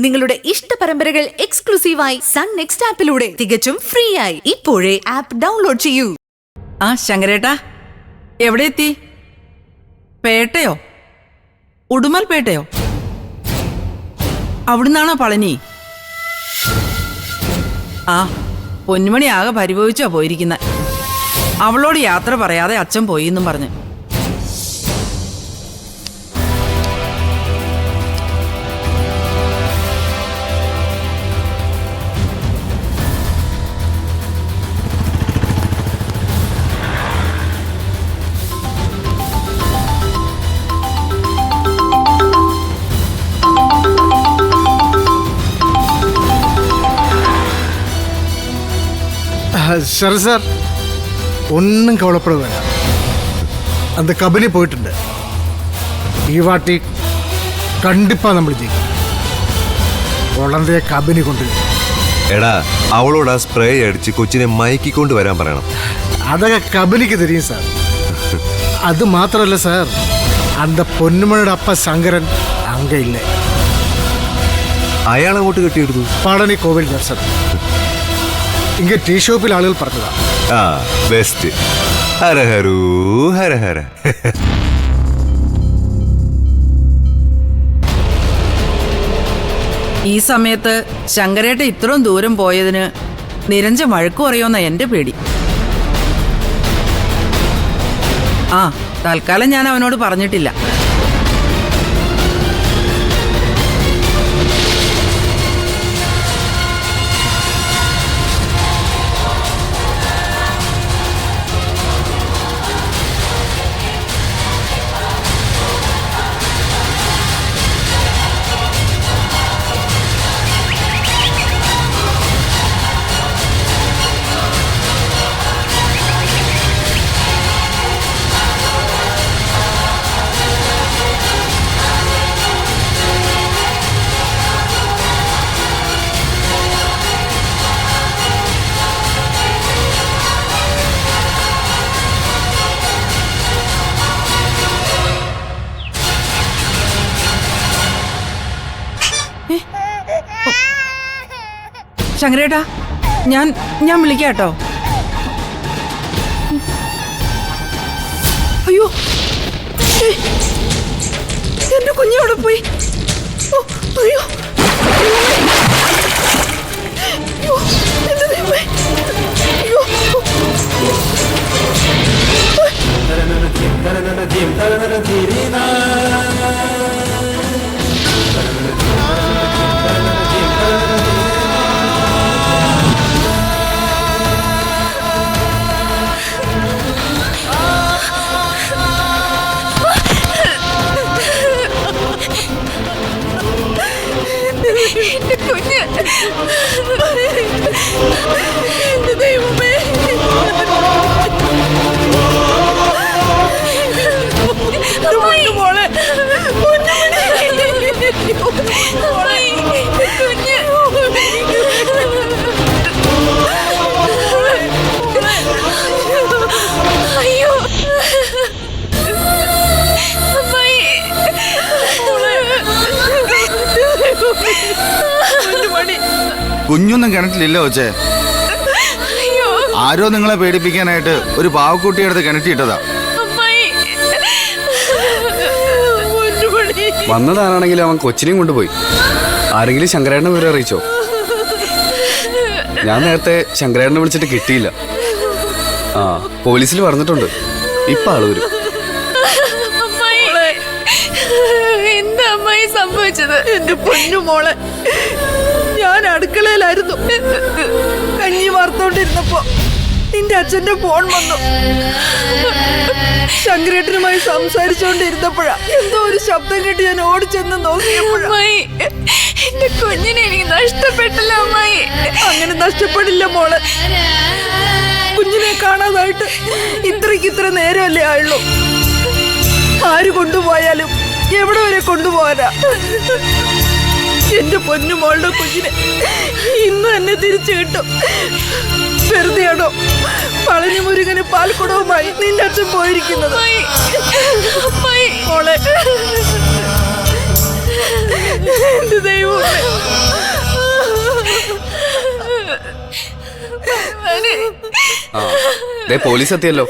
നിങ്ങളുടെ ഇഷ്ട പരമ്പരകൾ എക്സ്ക്ലൂസീവായി സൺ നെക്സ്റ്റ് ആപ്പിലൂടെ തികച്ചും ഫ്രീ ആയി ഇപ്പോഴേ ആപ്പ് ഡൗൺലോഡ് ചെയ്യൂ. ആ ശങ്കരേട്ടാ, എവിടെ എത്തി? പേട്ടയോ? ഉടുമൽ പേട്ടയോ? അവിടുന്നാണോ പളനി? ആ, പൊന്നുമണി ആകെ പരിഭവിച്ചാ പോയിരിക്കുന്ന. അവളോട് യാത്ര പറയാതെ അച്ഛൻ പോയി എന്നും പറഞ്ഞു. சரி சார், ஒன்றும் கவலைப்பட வேண்டாம். அந்த கபனி போயிட்டு ഈ വാട്ടി കണ്ടിപ്പാ നമ്മൾ ജയിക്കും. കുളന്തയെ കബനി കൊണ്ടുവരും. എടാ, അവളോട് ആ സ്പ്രേ അടിച്ച് കൊച്ചിനെ മയക്കിക്കൊണ്ട് വരാൻ പറയണം. അതൊക്കെ കബനിക്ക് തരും സാർ. അത് മാത്രമല്ല സാർ, അന്ത പൊന്നുമണിയുടെ അപ്പ ശങ്കരൻ അങ്കയില്ലേ, അയാൾ അങ്ങോട്ട് കെട്ടിയെടുത്തു. പളനി കോവിൽ ദർശനം ഇങ്ങ ടീ ഷോപ്പിൽ ആളുകൾ പറഞ്ഞതാ. ആ ബെസ്റ്റ്. ഹരഹരൂ ഹരഹര. ഈ സമയത്ത് ശങ്കരേട്ട ഇത്രയും ദൂരം പോയതിന് നിരഞ്ജൻ വഴക്കു പറയുമെന്ന എന്റെ പേടി. ആ, തൽക്കാലം ഞാൻ അവനോട് പറഞ്ഞിട്ടില്ല. ശങ്കരേട്ടാ, ഞാൻ വിളിക്കാട്ടോ. അയ്യോ, എന്റെ കുഞ്ഞവിടെ പോയി. അയ്യോ, കുഞ്ഞൊന്നും കിണറ്റിലില്ല കൊച്ചേ. ആരോ നിങ്ങളെ പേടിപ്പിക്കാനായിട്ട് ഒരു പാവക്കുട്ടിയെടുത്ത് കിണറ്റിയിട്ടതാ. വന്നതാണെങ്കിലും അവൻ കൊച്ചിനെയും കൊണ്ടുപോയി. ആരെങ്കിലും ശങ്കരേട്ടനെ വിവരം അറിയിച്ചോ? ഞാൻ നേരത്തെ ശങ്കരേട്ടനെ വിളിച്ചിട്ട് കിട്ടിയില്ല. ആ, പോലീസിൽ പറഞ്ഞിട്ടുണ്ട്. ഇപ്പൊ ആള് വരും. എന്താ അമ്മായി സംഭവിച്ചത്? എന്റെ പൊന്നുമോളെ, ഞാൻ അടുക്കളയിലായിരുന്നു. കഞ്ഞി വാർത്തോണ്ടിരുന്നപ്പോ നിന്റെ അച്ഛന്റെ ഫോൺ വന്നു. ശങ്കരേട്ടനുമായി സംസാരിച്ചോണ്ടിരുന്നപ്പോഴാ എന്തോ ഒരു ശബ്ദം കേട്ട് ഞാൻ ഓടിച്ചെന്ന് നോക്കിയപ്പോഴാ. എന്റെ കുഞ്ഞിനെ എനിക്ക് നഷ്ടപ്പെട്ടില്ല അമ്മായി. അങ്ങനെ നഷ്ടപ്പെടില്ല മോളെ. കുഞ്ഞിനെ കാണാതായിട്ട് ഇത്ര നേരമല്ലേ ആയുള്ളൂ. ആര് കൊണ്ടുപോയാലും എവിടെ വരെ കൊണ്ടുപോകാനാ. എന്റെ പൊന്നുമോളുടെ കുഞ്ഞിനെ ഇന്ന് തന്നെ തിരിച്ചു കിട്ടും. വെറുതെയാണോ പളനി മുരുകന് പാൽക്കുടവുമായി നിന്റെ അച്ഛൻ പോയിരിക്കുന്നത്? മോളെ, എന്റെ ദൈവമേ. ആ ദേ പോലീസ് എത്തിയല്ലോ.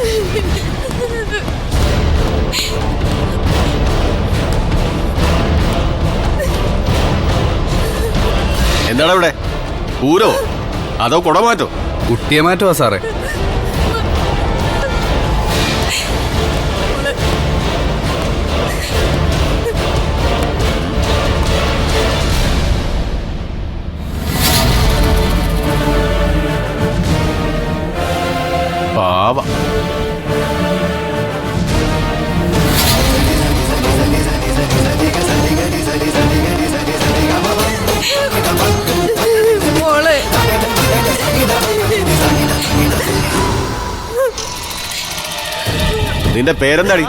എന്താണ് ഇവിടെ പൂരോ അതോ കുടമാറ്റോ? കുട്ടിയെ മാറ്റുവാ സാറേ. പാവ മോളെ നിന്റെ പേരെന്താടി?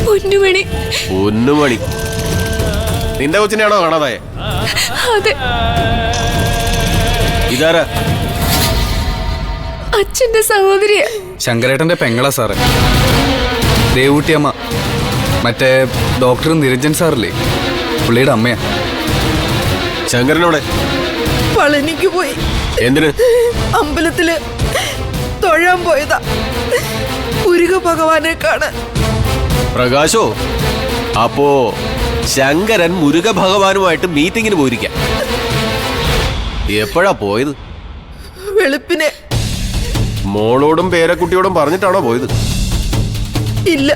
പൊന്നുമണി. പൊന്നുമണി. നിന്റെ കൊച്ചിനെയാണോ കാണാതായ? അതെ, ഇതാരാ? അച്ഛന്റെ സഹോദരിയ. ശങ്കരേട്ടന്റെ പെങ്ങളാ സാറേ, ദേവൂട്ടിയമ്മ. മറ്റേ ഡോക്ടർ നിരഞ്ജൻ സാറില്ലേ, പുള്ളിയുടെ അമ്മയാ. ശങ്കരനോടെ പളനിക്ക് പോയി. എന്തിന്? അമ്പലത്തില് തൊഴാൻ പോയതാ, മുരുക ഭഗവാനെ കാണാൻ. പ്രകാശോ, അപ്പോ ശങ്കരൻ മുരുക ഭഗവാനുമായിട്ട് മീറ്റിങ്ങിന് പോയിരിക്കാം. എപ്പോഴാ പോയത്? വെളുപ്പിനെ. മോളോടും പേരക്കുട്ടിയോടും പറഞ്ഞിട്ടാണോ പോയത്? ഇല്ല,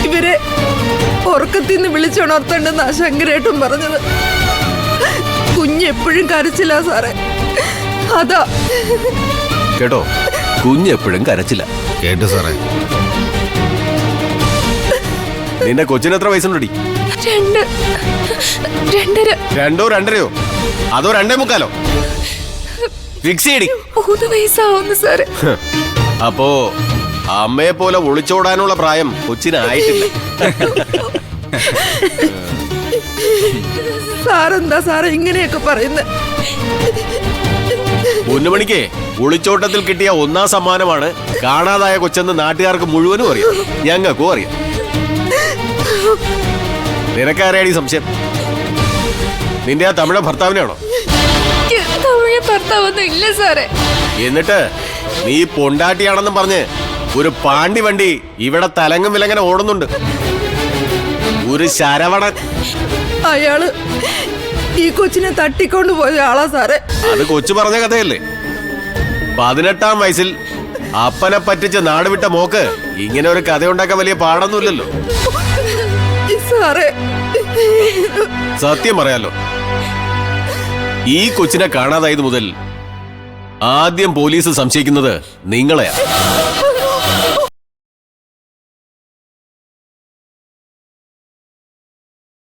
ഇവരെ ഉറക്കത്തിന്ന് വിളിച്ചുണർത്തണ്ടെന്നാ ശങ്കരേട്ടൻ പറഞ്ഞത്. കുഞ്ഞെപ്പോഴും കരച്ചില്ല സാറേ, അതാ. കേട്ടോ, കുഞ്ഞെപ്പോഴും കരച്ചില്ല. കേട്ടു സാറേ. നിന്റെ കൊച്ചിന് എത്ര വയസ്സുണ്ടടി? 2.5. 2 2.5 അതോ 2.75? ഫിക്സ് ചെയ്യടി. 3 വയസ്സാവുന്നു സാറേ. അപ്പോ അമ്മയെ പോലെ ഒളിച്ചോടാനുള്ള പ്രായം കൊച്ചിനായിട്ടില്ല. സാറെന്താ സാറേ ഇങ്ങനെയൊക്കെ പറയുന്നത്? പൊന്നുമണിക്ക് ഒളിച്ചോട്ടത്തിൽ കിട്ടിയ 1ാം സമ്മാനമാണ് കാണാതായ കൊച്ചെന്ന് നാട്ടുകാർക്ക് മുഴുവനും അറിയാം, ഞങ്ങൾക്കും അറിയാം. നിനക്കാരെയാടി സംശയം? നിന്റെ ആ തമിഴ ഭർത്താവിനാണോ? തമിഴ് ഭർത്താവൊന്നും ഇല്ല സാറേ. എന്നിട്ട് നീ പൊണ്ടാട്ടിയാണെന്നും പറഞ്ഞ് ഒരു പാണ്ടി വണ്ടി ഇവിടെ തലങ്ങും വിലങ്ങനെ ഓടുന്നുണ്ട്. ഒരു ശരവണൻ. അയാള് ഈ കൊച്ചിനെ തട്ടിക്കൊണ്ട് പോയ ആളാ സാറേ. അത് കൊച്ചു പറഞ്ഞ കഥയല്ലേ? 18ാം വയസ്സിൽ അപ്പനെ പറ്റിച്ച് നാട് വിട്ട മോക്ക് ഇങ്ങനെ ഒരു കഥ ഉണ്ടാക്കാൻ വലിയ പാടൊന്നുമില്ലല്ലോ. സാറേ, സത്യം പറയാലോ, ഈ കൊച്ചിനെ കാണാതായത് മുതൽ ആദ്യം പോലീസ് സംശയിക്കുന്നത് നിങ്ങളെയാ.